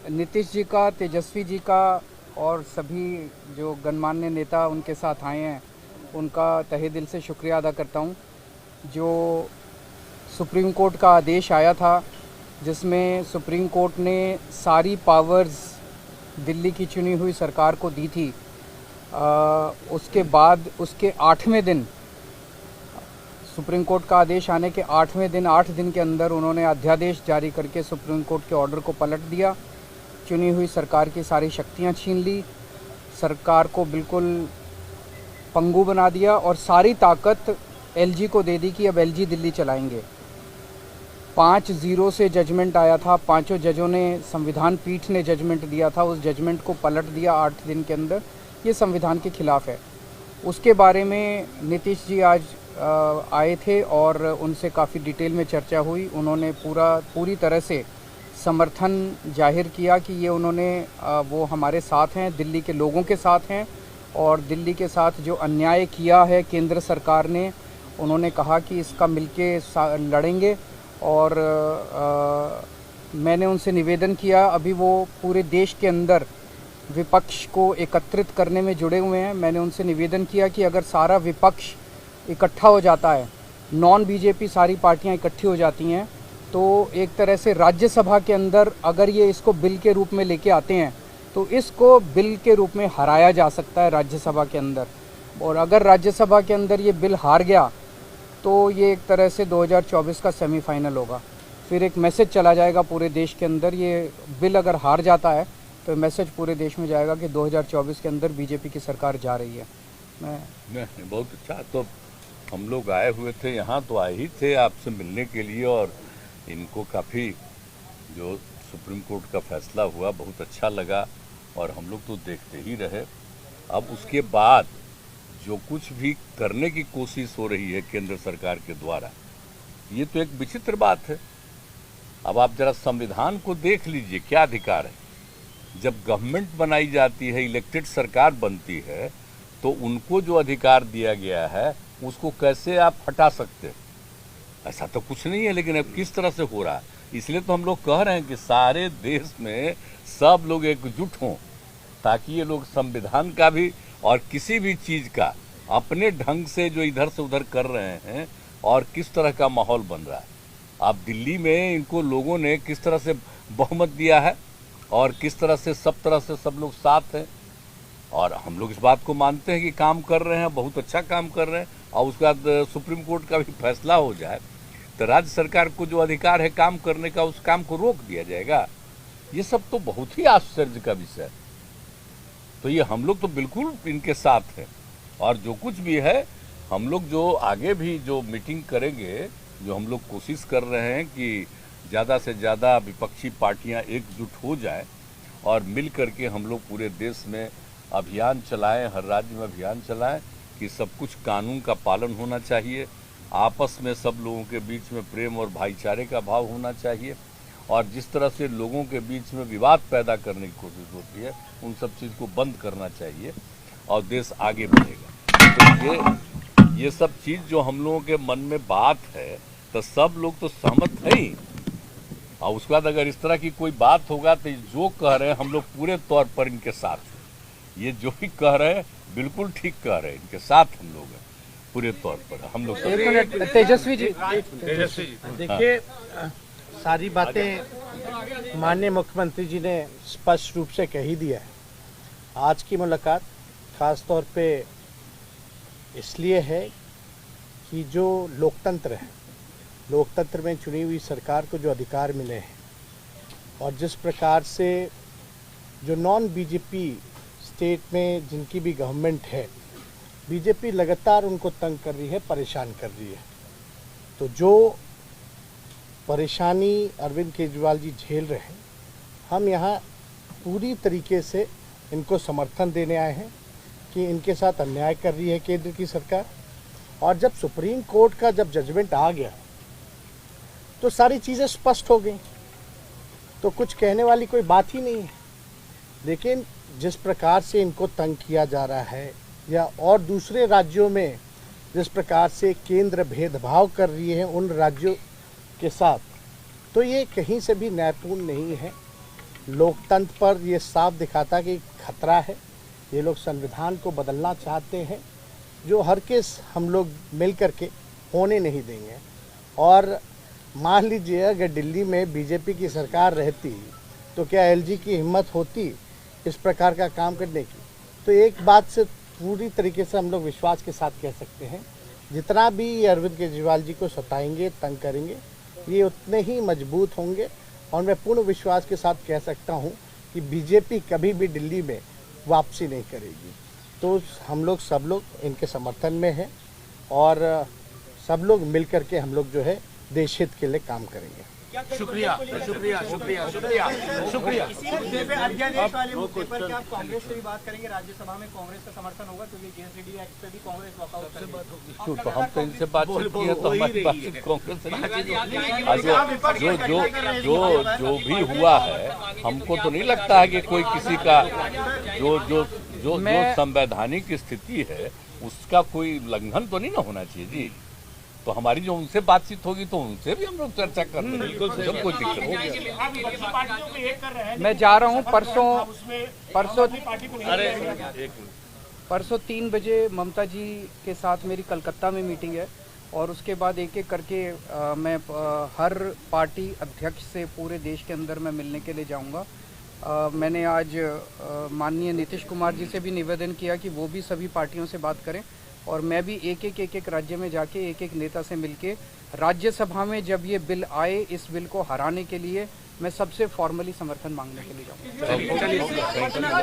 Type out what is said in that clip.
नीतीश जी का, तेजस्वी जी का और सभी जो गणमान्य नेता उनके साथ आए हैं, उनका तहे दिल से शुक्रिया अदा करता हूं। जो सुप्रीम कोर्ट का आदेश आया था, जिसमें सुप्रीम कोर्ट ने सारी पावर्स दिल्ली की चुनी हुई सरकार को दी थी, उसके बाद उसके 8वें दिन, सुप्रीम कोर्ट का आदेश आने के 8वें दिन, 8 दिन के अंदर उन्होंने अध्यादेश जारी करके सुप्रीम कोर्ट के ऑर्डर को पलट दिया। चुनी हुई सरकार की सारी शक्तियां छीन ली, सरकार को बिल्कुल पंगु बना दिया और सारी ताकत एलजी को दे दी कि अब एलजी दिल्ली चलाएंगे। 5-0 से जजमेंट आया था, पांचों जजों ने, संविधान पीठ ने जजमेंट दिया था, उस जजमेंट को पलट दिया 8 दिन के अंदर। ये संविधान के खिलाफ है। उसके बारे में नीतीश जी आज आए थे और उनसे काफ़ी डिटेल में चर्चा हुई। उन्होंने पूरी तरह से समर्थन जाहिर किया कि ये वो हमारे साथ हैं, दिल्ली के लोगों के साथ हैं और दिल्ली के साथ जो अन्याय किया है केंद्र सरकार ने, उन्होंने कहा कि इसका मिलके लड़ेंगे। और मैंने उनसे निवेदन किया, अभी वो पूरे देश के अंदर विपक्ष को एकत्रित करने में जुड़े हुए हैं। मैंने उनसे निवेदन किया कि अगर सारा विपक्ष इकट्ठा हो जाता है, नॉन बीजेपी सारी पार्टियां इकट्ठी हो जाती हैं, तो एक तरह से राज्यसभा के अंदर अगर ये इसको बिल के रूप में लेके आते हैं तो इसको बिल के रूप में हराया जा सकता है राज्यसभा के अंदर। और अगर राज्यसभा के अंदर ये बिल हार गया तो ये एक तरह से 2024 का सेमीफाइनल होगा। फिर एक मैसेज चला जाएगा पूरे देश के अंदर। ये बिल अगर हार जाता है तो मैसेज पूरे देश में जाएगा कि 2024 के अंदर बीजेपी की सरकार जा रही है। नहीं, बहुत अच्छा। तो हम लोग आए हुए थे यहाँ, तो आए ही थे आपसे मिलने के लिए, और इनको काफ़ी जो सुप्रीम कोर्ट का फैसला हुआ बहुत अच्छा लगा और हम लोग तो देखते ही रहे। अब उसके बाद जो कुछ भी करने की कोशिश हो रही है केंद्र सरकार के द्वारा, ये तो एक विचित्र बात है। अब आप जरा संविधान को देख लीजिए, क्या अधिकार है। जब गवर्नमेंट बनाई जाती है, इलेक्टेड सरकार बनती है, तो उनको जो अधिकार दिया गया है उसको कैसे आप हटा सकते हैं? ऐसा तो कुछ नहीं है। लेकिन अब किस तरह से हो रहा है, इसलिए तो हम लोग कह रहे हैं कि सारे देश में सब लोग एकजुट हों, ताकि ये लोग संविधान का भी और किसी भी चीज़ का अपने ढंग से जो इधर से उधर कर रहे हैं, और किस तरह का माहौल बन रहा है। अब दिल्ली में इनको लोगों ने किस तरह से बहुमत दिया है और किस तरह से सब लोग साथ हैं, और हम लोग इस बात को मानते हैं कि काम कर रहे हैं, बहुत अच्छा काम कर रहे हैं। और उसके बाद सुप्रीम कोर्ट का भी फैसला हो जाए तो राज्य सरकार को जो अधिकार है काम करने का, उस काम को रोक दिया जाएगा। ये सब तो बहुत ही आश्चर्य का विषय है। तो ये हम लोग तो बिल्कुल इनके साथ हैं, और जो कुछ भी है हम लोग जो आगे भी जो मीटिंग करेंगे, जो हम लोग कोशिश कर रहे हैं कि ज़्यादा से ज़्यादा विपक्षी पार्टियां एकजुट हो जाएं और मिल करके हम लोग पूरे देश में अभियान चलाएं, हर राज्य में अभियान चलाएं कि सब कुछ कानून का पालन होना चाहिए, आपस में सब लोगों के बीच में प्रेम और भाईचारे का भाव होना चाहिए, और जिस तरह से लोगों के बीच में विवाद पैदा करने की कोशिश होती है, उन सब चीज़ को बंद करना चाहिए और देश आगे बढ़ेगा। तो ये सब चीज़ जो हम लोगों के मन में बात है, तो सब लोग तो सहमत हैं ही। और उसके बाद अगर इस तरह की कोई बात होगा तो जो कह रहे हैं हम लोग पूरे तौर पर इनके साथ हैं। ये जो भी कह रहे हैं बिल्कुल ठीक कह रहे हैं, इनके साथ हम लोग हैं पूरे तौर पर। हम लोग तेजस्वी जी देखिए, सारी बातें माननीय मुख्यमंत्री जी ने स्पष्ट रूप से कह ही दिया है। आज की मुलाकात खास तौर पे इसलिए है कि जो लोकतंत्र है, लोकतंत्र में चुनी हुई सरकार को जो अधिकार मिले हैं, और जिस प्रकार से जो नॉन बीजेपी स्टेट में जिनकी भी गवर्नमेंट है, बीजेपी लगातार उनको तंग कर रही है, परेशान कर रही है। तो जो परेशानी अरविंद केजरीवाल जी झेल रहे हैं, हम यहाँ पूरी तरीके से इनको समर्थन देने आए हैं कि इनके साथ अन्याय कर रही है केंद्र की सरकार। और जब सुप्रीम कोर्ट का जब जजमेंट आ गया तो सारी चीज़ें स्पष्ट हो गई, तो कुछ कहने वाली कोई बात ही नहीं है। लेकिन जिस प्रकार से इनको तंग किया जा रहा है, या और दूसरे राज्यों में जिस प्रकार से केंद्र भेदभाव कर रही है उन राज्यों के साथ, तो ये कहीं से भी न्यायपूर्ण नहीं है। लोकतंत्र पर ये साफ दिखाता कि खतरा है। ये लोग संविधान को बदलना चाहते हैं, जो हर केस हम लोग मिल करके होने नहीं देंगे। और मान लीजिए अगर दिल्ली में बीजेपी की सरकार रहती तो क्या एलजी की हिम्मत होती इस प्रकार का काम करने की। तो एक बात से पूरी तरीके से हम लोग विश्वास के साथ कह सकते हैं, जितना भी ये अरविंद केजरीवाल जी को सताएंगे, तंग करेंगे, ये उतने ही मजबूत होंगे। और मैं पूर्ण विश्वास के साथ कह सकता हूँ कि बीजेपी कभी भी दिल्ली में वापसी नहीं करेगी। तो हम लोग सब लोग इनके समर्थन में हैं और सब लोग मिल करके हम लोग जो है देश हित के लिए काम करेंगे। शुक्रिया शुक्रिया शुक्रिया शुक्रिया शुक्रिया। इसी मुद्दे पे अध्यादेश वाले मुद्दे पर क्या आप कांग्रेस से भी बात करेंगे? राज्यसभा में कांग्रेस का समर्थन होगा क्योंकि जेएसडीडी एक्ट पे भी कांग्रेस वॉकआउट करेगी। तो हम तो इनसे बातचीत की है तो हमारी बातचीत कांग्रेस से जो भी हुआ है, हमको तो नहीं लगता है कि कोई किसी का जो संवैधानिक स्थिति है उसका कोई उल्लंघन तो नहीं ना होना चाहिए जी। तो हमारी जो उनसे बातचीत होगी तो उनसे भी हम लोग चर्चा कर रहे हैं, जब कोई दिक्कत नहीं। मैं जा रहा हूँ परसों 3 बजे ममता जी के साथ मेरी कलकत्ता में मीटिंग है और उसके बाद एक एक करके मैं हर पार्टी अध्यक्ष से पूरे देश के अंदर मैं मिलने के लिए जाऊंगा। मैंने आज माननीय नीतीश कुमार जी से भी निवेदन किया कि वो भी सभी पार्टियों से बात करें और मैं भी एक एक राज्य में जाके एक एक नेता से मिलके राज्यसभा में जब ये बिल आए, इस बिल को हराने के लिए मैं सबसे फॉर्मली समर्थन मांगने के लिए जाऊंगा।